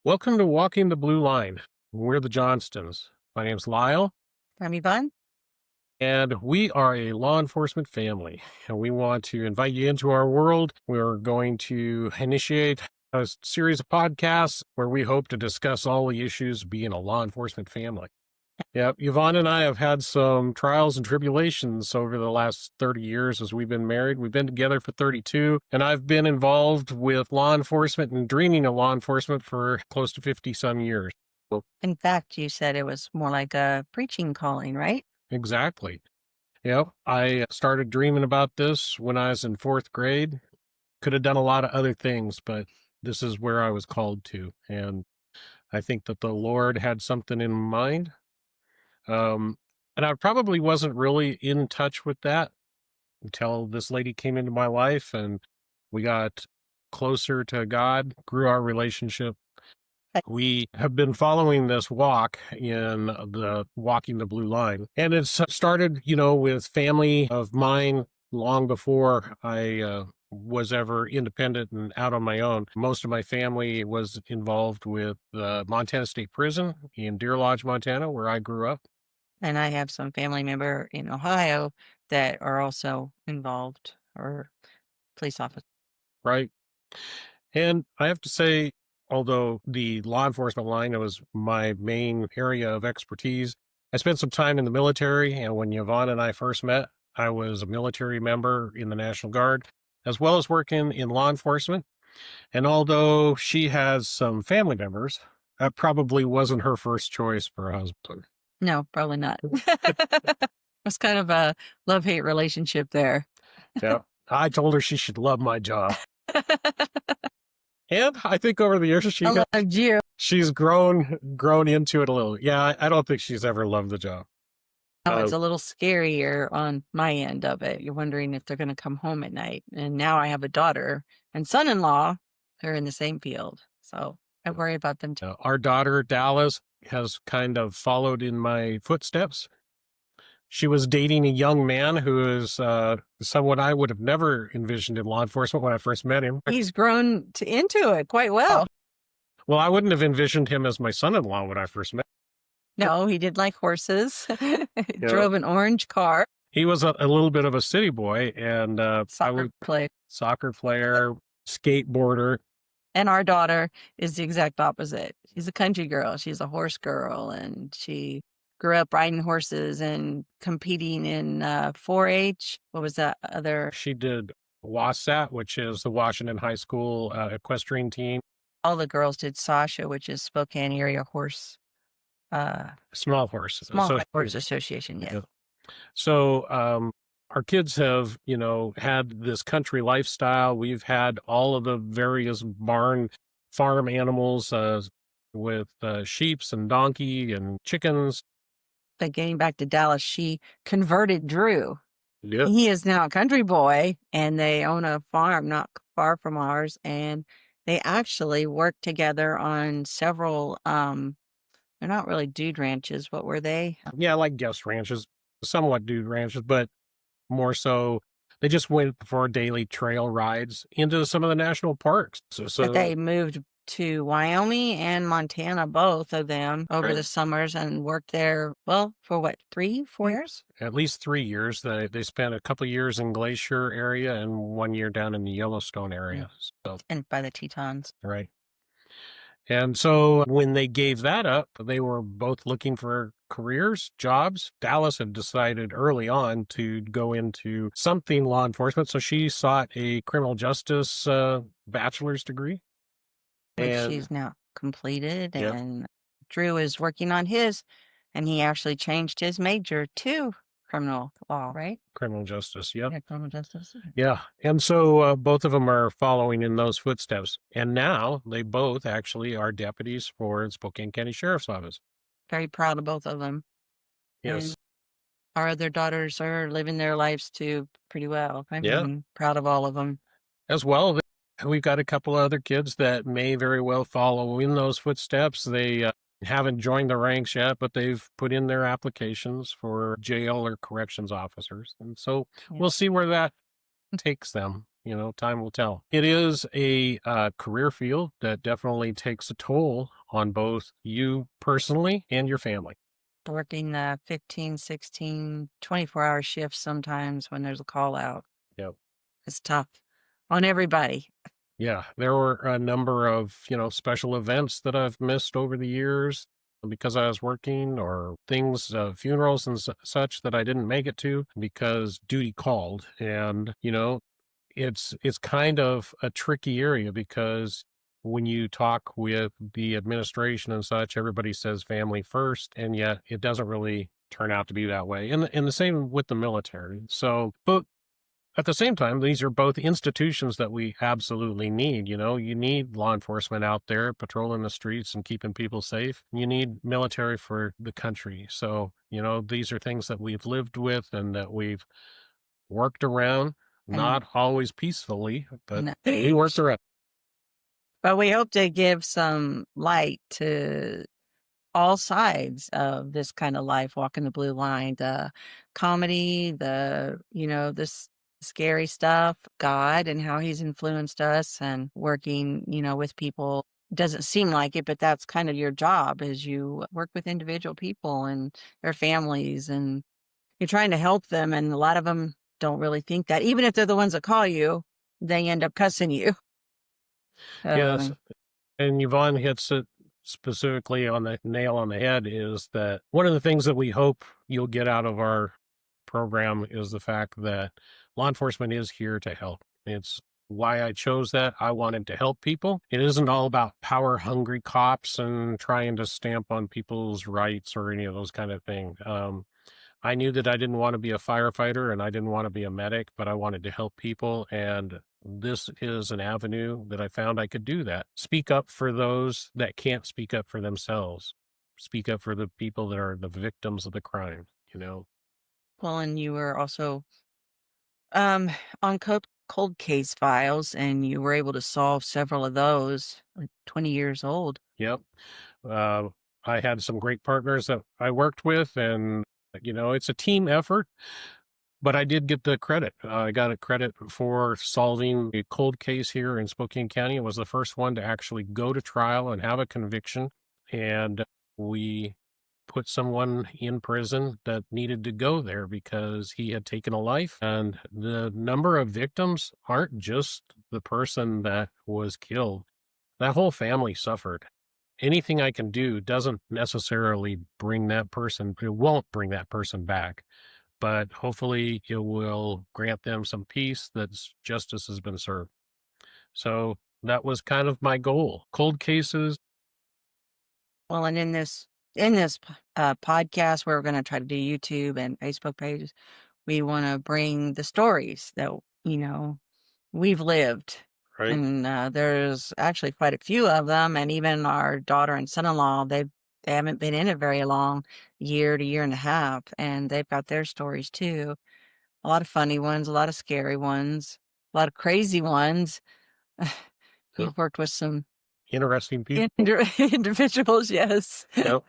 Welcome to Walking the Blue Line. We're the Johnstons. My name's Lyle, I'm Yvonne. and we are a law enforcement family. And we want to invite you into our world. We're going to initiate a series of podcasts where we hope to discuss all the issues of being a law enforcement family. Yeah, Yvonne and I have had some trials and tribulations over the last 30 years as we've been married. We've been together for 32, and I've been involved with law enforcement and dreaming of law enforcement for close to 50 some years. In fact, you said it was more like a preaching calling, right? Exactly. Yep. I started dreaming about this when I was in fourth grade. Could have done a lot of other things, but this is where I was called to. And I think that the Lord had something in mind. Um, and I probably wasn't really in touch with that until this lady came into my life and we got closer to God, grew our relationship. We have been following this walk in the Walking the Blue Line. And it's started, with family of mine long before I was ever independent and out on my own. Most of my family was involved with Montana State Prison in Deer Lodge, Montana, where I grew up. And I have some family member in Ohio that are also involved or police officers. Right. And I have to say, although the law enforcement line was my main area of expertise, I spent some time in the military. And when Yvonne and I first met, I was a military member in the National Guard, as well as working in law enforcement. And although she has some family members, that probably wasn't her first choice for a husband. No, probably not. It's kind of a love-hate relationship there. Yeah. I told her she should love my job. And I think over the years I loved you. she's grown into it a little. Yeah, I don't think she's ever loved the job. Oh, it's a little scarier on my end of it. You're wondering if they're going to come home at night. And now I have a daughter and son-in-law who are in the same field. So I worry about them too. Our daughter, Dallas, has kind of followed in my footsteps. She was dating a young man who is someone I would have never envisioned in law enforcement when I first met him. He's grown into it quite well. Well, I wouldn't have envisioned him as my son-in-law when I first met him. No, he did like horses. Drove an orange car. He was a little bit of a city boy, and Soccer player, skateboarder. And our daughter is the exact opposite. She's a country girl. She's a horse girl, and she grew up riding horses and competing in 4-H. What was that other? She did WASAT, which is the Washington High School equestrian team. All the girls did SASHA, which is Spokane Area Horse. Small Horse Association, yeah. So our kids have, had this country lifestyle. We've had all of the various farm animals with sheeps and donkey and chickens. But getting back to Dallas, she converted Drew. Yep. He is now a country boy, and they own a farm not far from ours, and they actually work together on several, they're not really dude ranches. What were they? Yeah, like guest ranches, somewhat dude ranches, but more so they just went for daily trail rides into some of the national parks. But they moved to Wyoming and Montana, both of them, over the summers and worked there, well, for what, 3, 4 years? At least 3 years. They spent a couple of years in Glacier area and 1 year down in the Yellowstone area. So, and by the Tetons. Right. And so when they gave that up, they were both looking for careers, jobs. Dallas had decided early on to go into something law enforcement. So she sought a criminal justice bachelor's degree. Which she's now completed. Yep. And Drew is working on his, and he actually changed his major to criminal law, right? Criminal justice, yep. Yeah, criminal justice. Yeah. And so both of them are following in those footsteps. And now they both actually are deputies for the Spokane County Sheriff's Office. Very proud of both of them. Yes. And our other daughters are living their lives too pretty well. I'm proud of all of them. As well, we've got a couple of other kids that may very well follow in those footsteps. They haven't joined the ranks yet, but they've put in their applications for jail or corrections officers. And so we'll see where that takes them. Time will tell. It is a career field that definitely takes a toll on both you personally and your family. Working 15, 16, 24-hour shifts sometimes when there's a call out. Yep. It's tough on everybody. Yeah, there were a number of, special events that I've missed over the years because I was working, or things, funerals and such that I didn't make it to because duty called. And, it's kind of a tricky area because when you talk with the administration and such, everybody says family first, and yet it doesn't really turn out to be that way. And the same with the military. So, but at the same time, these are both institutions that we absolutely need. You need law enforcement out there patrolling the streets and keeping people safe. You need military for the country. So, these are things that we've lived with and that we've worked around, And not always peacefully, but no. we worked around. But we hope to give some light to all sides of this kind of life, walking the blue line, the comedy, this scary stuff, God and how he's influenced us, and working, with people. Doesn't seem like it, but that's kind of your job, is you work with individual people and their families, and you're trying to help them. And a lot of them don't really think that. Even if they're the ones that call you, they end up cussing you. Yes. Um, And Yvonne hits it specifically on the nail on the head, is that one of the things that we hope you'll get out of our program is the fact that law enforcement is here to help. It's why I chose that. I wanted to help people. It isn't all about power hungry cops and trying to stamp on people's rights or any of those kind of things. I knew that I didn't want to be a firefighter and I didn't want to be a medic, but I wanted to help people. And this is an avenue that I found I could do that. Speak up for those that can't speak up for themselves. Speak up for the people that are the victims of the crime. well, and you were also um, on cold case files, and you were able to solve several of those, like 20 years old. Yep. Uh, I had some great partners that I worked with, and, it's a team effort. But I did get the credit. I got a credit for solving a cold case here in Spokane County. It was the first one to actually go to trial and have a conviction. And we put someone in prison that needed to go there because he had taken a life. And the number of victims aren't just the person that was killed, that whole family suffered. Anything I can do doesn't necessarily bring that person, it won't bring that person back, but hopefully it will grant them some peace that justice has been served. So that was kind of my goal. Cold cases. Well, and in this podcast, we're going to try to do YouTube and Facebook pages. We want to bring the stories that we've lived, Right? and there's actually quite a few of them. And even our daughter and son-in-law, they haven't been in it very long, year to year and a half, and they've got their stories too. A lot of funny ones, a lot of scary ones, a lot of crazy ones. Yep. You've worked with some Interesting people. individuals, yes. Yep.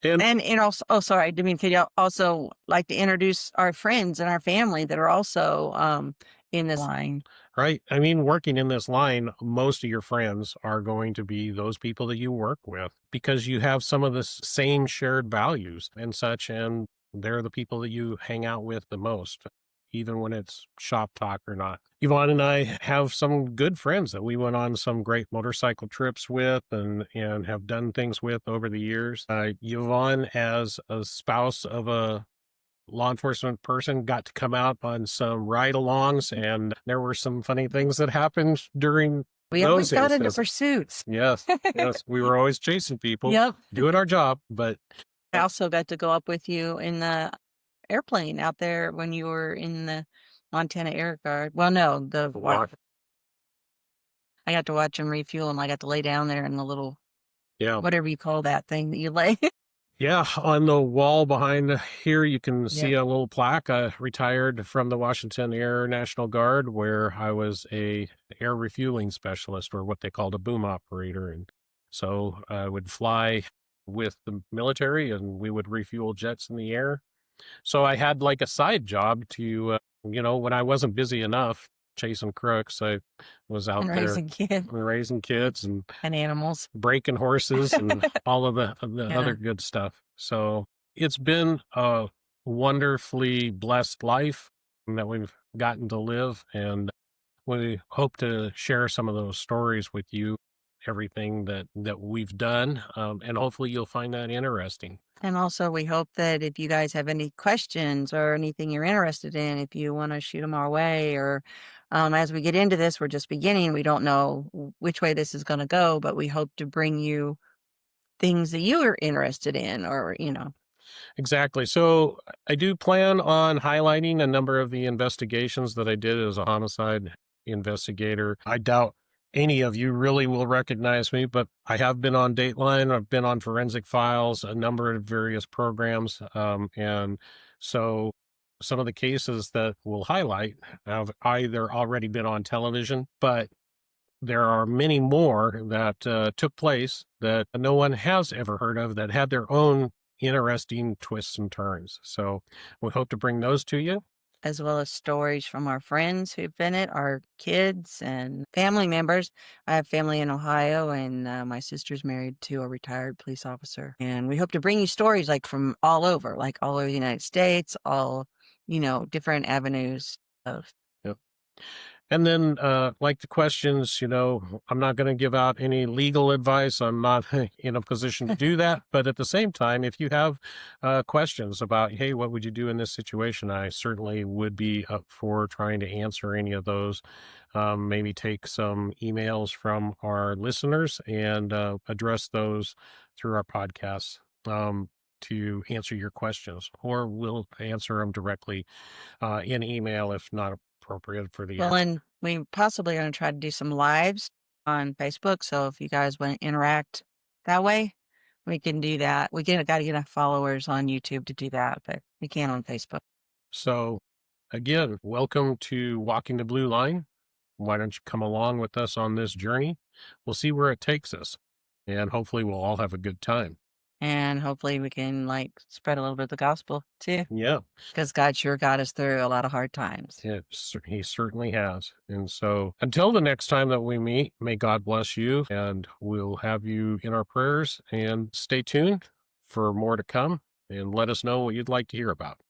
And And also, oh, sorry, I didn't mean to cut you off. Also, like to introduce our friends and our family that are also in this line. right. I mean, working in this line, most of your friends are going to be those people that you work with because you have some of the same shared values and such. And they're the people that you hang out with the most, even when it's shop talk or not. Yvonne and I have some good friends that we went on some great motorcycle trips with and have done things with over the years. Yvonne, as a spouse of a law enforcement person, got to come out on some ride-alongs, and there were some funny things that happened during We always those got into instances. pursuits. Yes, yes, we were always chasing people, Yep. doing our job, but I also got to go up with you in the airplane out there when you were in the Montana Air Guard. Well, no, I got to watch them refuel, and I got to lay down there in the little, yeah. whatever you call that thing that you lay. Yeah, on the wall behind here, you can see Yep. a little plaque. I retired from the Washington Air National Guard, where I was a air refueling specialist, or what they called a boom operator. And so I would fly with the military, and we would refuel jets in the air. So I had like a side job to, when I wasn't busy enough chasing crooks. I was out And there raising kids raising kids and and animals. breaking horses and all of the Yeah. other good stuff. So it's been a wonderfully blessed life that we've gotten to live, and we hope to share some of those stories with you, everything that we've done, and hopefully you'll find that interesting. And also, we hope that if you guys have any questions or anything you're interested in, if you want to shoot them our way, or as we get into this, we're just beginning. We don't know which way this is going to go, but we hope to bring you things that you are interested in, or, Exactly. So I do plan on highlighting a number of the investigations that I did as a homicide investigator. I doubt any of you really will recognize me, but I have been on Dateline. I've been on Forensic Files, a number of various programs. And so some of the cases that we'll highlight have either already been on television, but there are many more that took place that no one has ever heard of that had their own interesting twists and turns. So we hope to bring those to you. as well as stories from our friends who've been it, our kids and family members. I have family in Ohio, and my sister's married to a retired police officer. And we hope to bring you stories like from all over, like all over the United States, all, different avenues of. Yep. And then, like the questions, I'm not going to give out any legal advice. I'm not in a position to do that. But at the same time, if you have questions about, hey, what would you do in this situation? I certainly would be up for trying to answer any of those. Maybe take some emails from our listeners and address those through our podcasts. To answer your questions, or we'll answer them directly in email if not appropriate for the Well, app. and we possibly are going to try to do some lives on Facebook. So if you guys want to interact that way, we can do that. We got to get enough followers on YouTube to do that, but we can on Facebook. So, again, welcome to Walking the Blue Line. Why don't you come along with us on this journey? We'll see where it takes us, and hopefully, we'll all have a good time. And hopefully we can spread a little bit of the gospel too, Yeah, because God sure got us through a lot of hard times. he certainly has. And so, until the next time that we meet, may God bless you, and we'll have you in our prayers. And stay tuned for more to come, and let us know what you'd like to hear about.